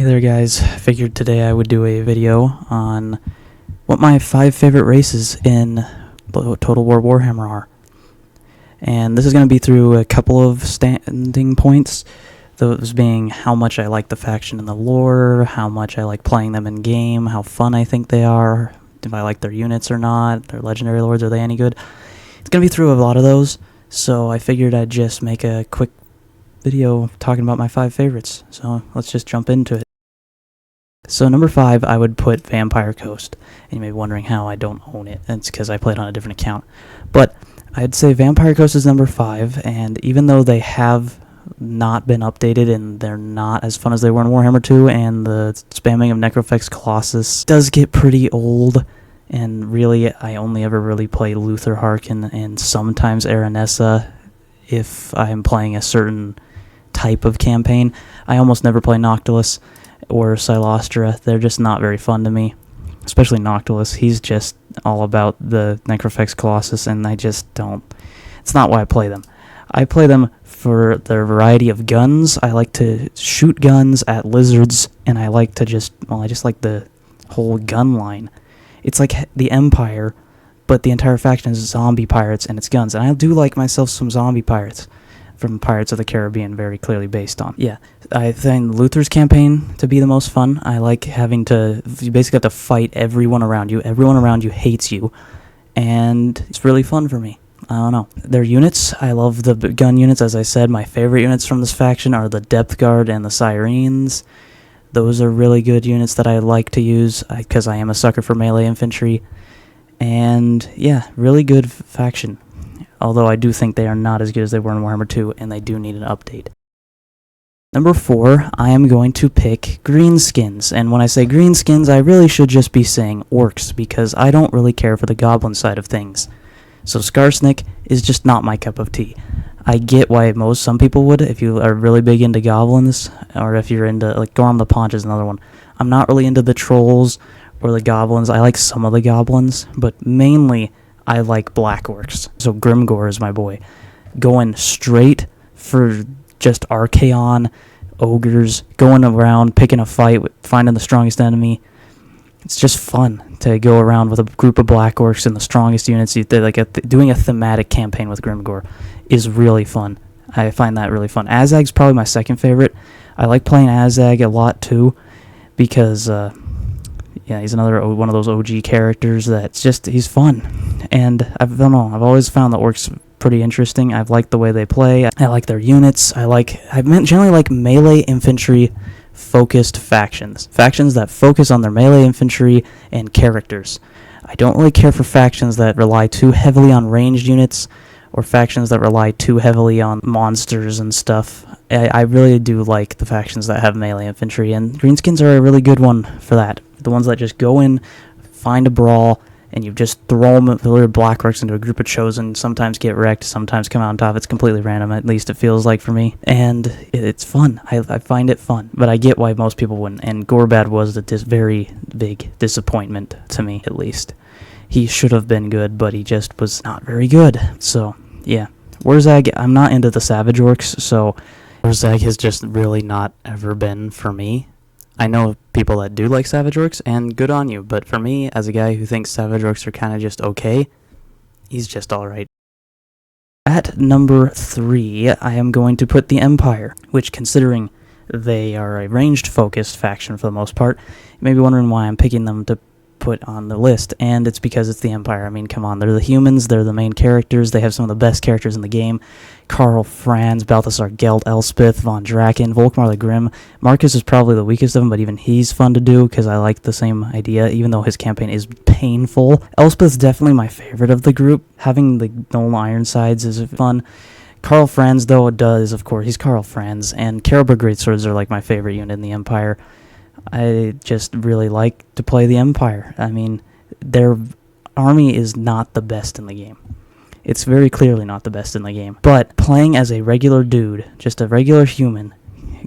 Hey there guys, figured today I would do a video on what my 5 favorite races in Total War Warhammer are. And this is going to be through a couple of standing points, those being how much I like the faction in the lore, how much I like playing them in game, how fun I think they are, if I like their units or not, their legendary lords, are they any good? It's going to be through a lot of those, so I figured I'd just make a quick video talking about my 5 favorites, so let's just jump into it. So number 5, I would put Vampire Coast, and you may be wondering how I don't own it. It's because I played on a different account, but I'd say Vampire Coast is number 5, and even though they have not been updated and they're not as fun as they were in Warhammer 2, and the spamming of Necrofex Colossus does get pretty old, and really I only ever really play Luther Harkin and sometimes Aranessa if I'm playing a certain type of campaign. I almost never play Noctilus or Silostra. They're just not very fun to me, especially Noctilus. He's just all about the Necrofex Colossus, and I just don't. It's not why I play them. I play them for their variety of guns. I like to shoot guns at lizards, and I like to I just like the whole gun line. It's like the Empire, but the entire faction is zombie pirates and it's guns. And I do like myself some zombie pirates from Pirates of the Caribbean, very clearly based on. Yeah, I find Luther's campaign to be the most fun. I like having to, you basically have to fight everyone around you. Everyone around you hates you, and it's really fun for me. I don't know. Their units, I love the gun units. As I said, my favorite units from this faction are the Depth Guard and the Sirens. Those are really good units that I like to use, because I am a sucker for melee infantry. And yeah, really good faction. Although I do think they are not as good as they were in Warhammer 2, and they do need an update. Number 4, I am going to pick Greenskins, and when I say Greenskins, I really should just be saying Orcs, because I don't really care for the Goblin side of things. So Skarsnik is just not my cup of tea. I get why some people would, if you are really big into Goblins, or if you're into, like, Gorm the Paunch is another one. I'm not really into the Trolls or the Goblins. I like some of the Goblins, but mainly I like Black Orcs. So Grimgor is my boy. Going straight for just Archaon, Ogres, going around, picking a fight, finding the strongest enemy. It's just fun to go around with a group of Black Orcs and the strongest units. Doing a thematic campaign with Grimgor is really fun. I find that really fun. Azag's probably my second favorite. I like playing Azag a lot too, because yeah, he's another one of those OG characters that's just, he's fun. And I don't know, I've always found the Orcs pretty interesting. I've liked the way they play. I like their units. I generally like melee infantry focused factions. Factions that focus on their melee infantry and characters. I don't really care for factions that rely too heavily on ranged units, or factions that rely too heavily on monsters and stuff. I really do like the factions that have melee infantry, and Greenskins are a really good one for that. The ones that just go in, find a brawl, and you just throw them, the Black Orcs, into a group of Chosen, sometimes get wrecked, sometimes come out on top. It's completely random, at least it feels like for me. And it's fun. I find it fun. But I get why most people wouldn't. And Gorbad was a very big disappointment to me, at least. He should have been good, but he just was not very good. So, yeah. Wurzag, I'm not into the Savage Orcs, so Wurzag has just really not ever been for me. I know people that do like Savage Orcs, and good on you, but for me, as a guy who thinks Savage Orcs are kind of just okay, he's just alright. At number 3, I am going to put the Empire, which, considering they are a ranged-focused faction for the most part, you may be wondering why I'm picking them to put on the list, and it's because it's the Empire. I mean, come on, they're the humans, they're the main characters, they have some of the best characters in the game. Karl Franz, Balthasar Gelt, Elspeth, Von Draken, Volkmar the Grim. Marcus is probably the weakest of them, but even he's fun to do, because I like the same idea, even though his campaign is painful. Elspeth's definitely my favorite of the group. Having the Nolan Ironsides is fun. Karl Franz, though, of course, he's Karl Franz, and Caribou Greatswords are like my favorite unit in the Empire. I just really like to play the Empire. I mean, their army is not the best in the game. It's very clearly not the best in the game. But playing as a regular dude, just a regular human,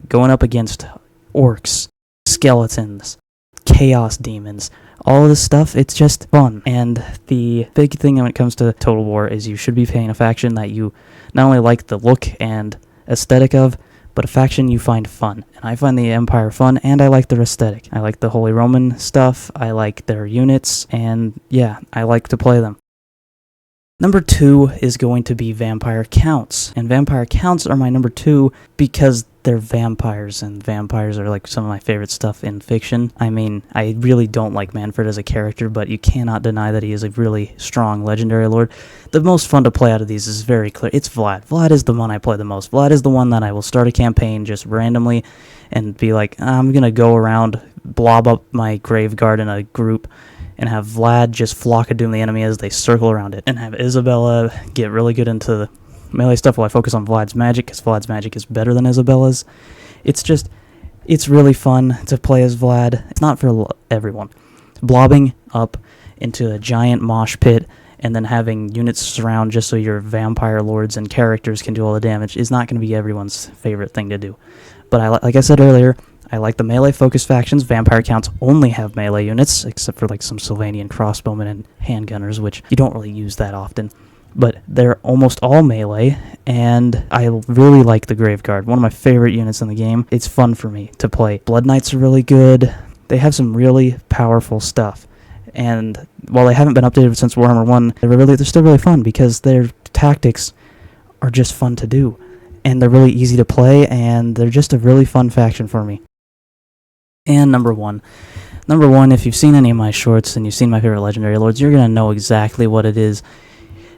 going up against orcs, skeletons, chaos demons, all of this stuff, it's just fun. And the big thing when it comes to Total War is you should be playing a faction that you not only like the look and aesthetic of, but a faction you find fun. And I find the Empire fun, and I like their aesthetic. I like the Holy Roman stuff, I like their units, and yeah, I like to play them. Number 2 is going to be Vampire Counts, and Vampire Counts are my number 2 because they're vampires, and vampires are like some of my favorite stuff in fiction. I mean, I really don't like Manfred as a character, but you cannot deny that he is a really strong legendary lord. The most fun to play out of these is very clear. It's Vlad. Vlad is the one I play the most. Vlad is the one that I will start a campaign just randomly and be like, I'm going to go around, blob up my Graveguard in a group, and have Vlad just flock a doom the enemy as they circle around it, and have Isabella get really good into the melee stuff while I focus on Vlad's magic, because Vlad's magic is better than Isabella's. It's really fun to play as Vlad. It's not for everyone. Blobbing up into a giant mosh pit and then having units surround just so your vampire lords and characters can do all the damage is not going to be everyone's favorite thing to do. But like I said earlier, I like the melee-focused factions. Vampire Counts only have melee units, except for like some Sylvanian crossbowmen and handgunners, which you don't really use that often. But they're almost all melee, and I really like the Graveguard, one of my favorite units in the game. It's fun for me to play. Blood Knights are really good. They have some really powerful stuff. And while they haven't been updated since Warhammer 1, they're still really fun because their tactics are just fun to do. And they're really easy to play, and they're just a really fun faction for me. And number one, if you've seen any of my shorts and you've seen my favorite legendary lords, you're going to know exactly what it is.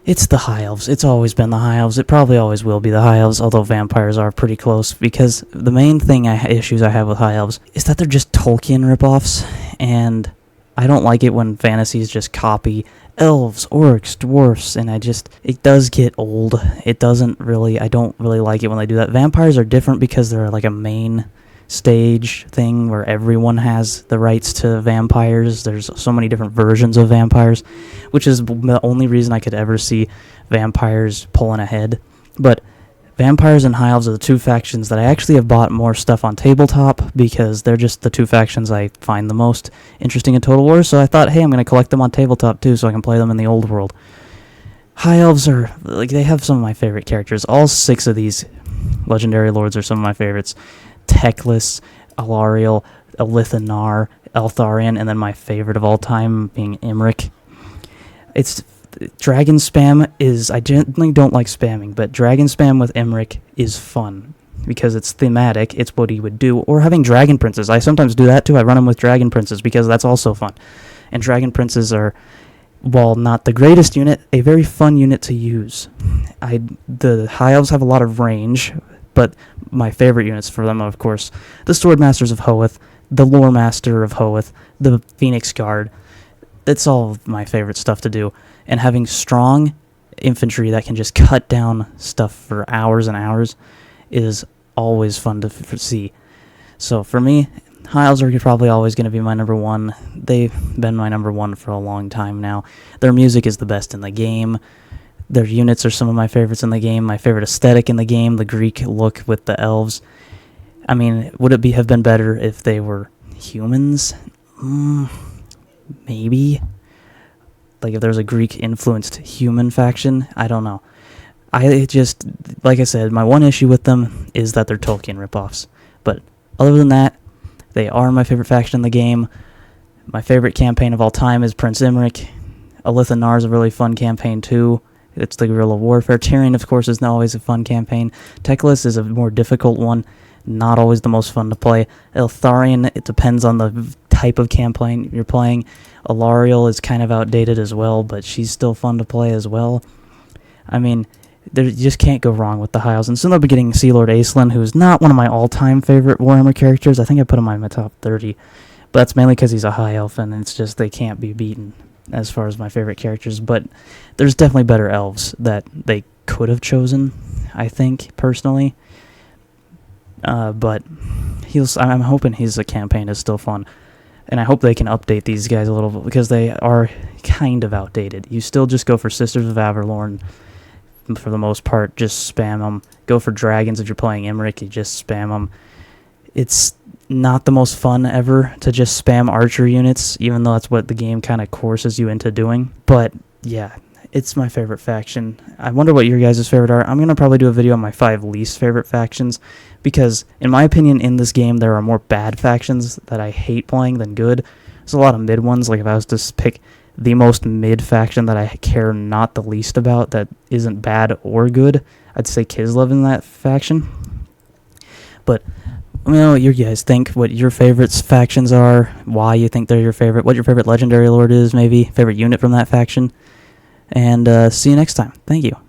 It's the High Elves. It's always been the High Elves. It probably always will be the High Elves, although vampires are pretty close, because the main issues I have with High Elves is that they're just Tolkien ripoffs, and I don't like it when fantasies just copy elves, orcs, dwarfs, and it does get old. I don't really like it when they do that. Vampires are different because they're like a main stage thing where everyone has the rights to vampires. There's so many different versions of vampires, which is the only reason I could ever see vampires pulling ahead. But vampires and High Elves are the two factions that I actually have bought more stuff on tabletop, because they're just the two factions I find the most interesting in Total War. So I thought, hey, I'm going to collect them on tabletop too, so I can play them in the old world. High Elves are they have some of my favorite characters. All 6 of these legendary lords are some of my favorites. Teclis, Alariel, Elithanar, Eltharion, and then my favorite of all time being Imric. Dragon spam I generally don't like spamming, but dragon spam with Imric is fun because it's thematic. It's what he would do. Or having dragon princes. I sometimes do that too. I run them with dragon princes because that's also fun. And dragon princes are, while not the greatest unit, a very fun unit to use. The High Elves have a lot of range, but my favorite units for them are, of course, the Sword Masters of Hoeth, the Lore Master of Hoeth, the Phoenix Guard. It's all my favorite stuff to do. And having strong infantry that can just cut down stuff for hours and hours is always fun to see. So for me, High Elves are probably always going to be my number 1. They've been my number 1 for a long time now. Their music is the best in the game. Their units are some of my favorites in the game. My favorite aesthetic in the game, the Greek look with the elves. I mean, would it have been better if they were humans? Maybe. Like if there's a Greek-influenced human faction? I don't know. Like I said, my one issue with them is that they're Tolkien ripoffs. But other than that, they are my favorite faction in the game. My favorite campaign of all time is Prince Imric. Elithanar is a really fun campaign too. It's the guerrilla warfare. Tyrion, of course, is not always a fun campaign. Teclis is a more difficult one, not always the most fun to play. Eltharion, it depends on the type of campaign you're playing. Alariel is kind of outdated as well, but she's still fun to play as well. I mean, you just can't go wrong with the High Elves. And soon they'll be getting Sea Lord Acelin, who's not one of my all-time favorite Warhammer characters. I think I put him in my top 30. But that's mainly because he's a High Elf, and it's just they can't be beaten as far as my favorite characters. But there's definitely better elves that they could have chosen, I think, personally. But I'm hoping his campaign is still fun. And I hope they can update these guys a little bit, because they are kind of outdated. You still just go for Sisters of Averlorn for the most part. Just spam them. Go for dragons if you're playing Imric. You just spam them. It's not the most fun ever to just spam archer units, even though that's what the game kind of courses you into doing. But yeah, it's my favorite faction. I wonder what your guys' favorite are. I'm going to probably do a video on my 5 least favorite factions, because in my opinion in this game there are more bad factions that I hate playing than good. There's a lot of mid ones. Like if I was to pick the most mid faction that I care not the least about that isn't bad or good, I'd say Kislev in that faction. But let me know what you guys think, what your favorite factions are, why you think they're your favorite, what your favorite legendary lord is, maybe favorite unit from that faction. And see you next time. Thank you.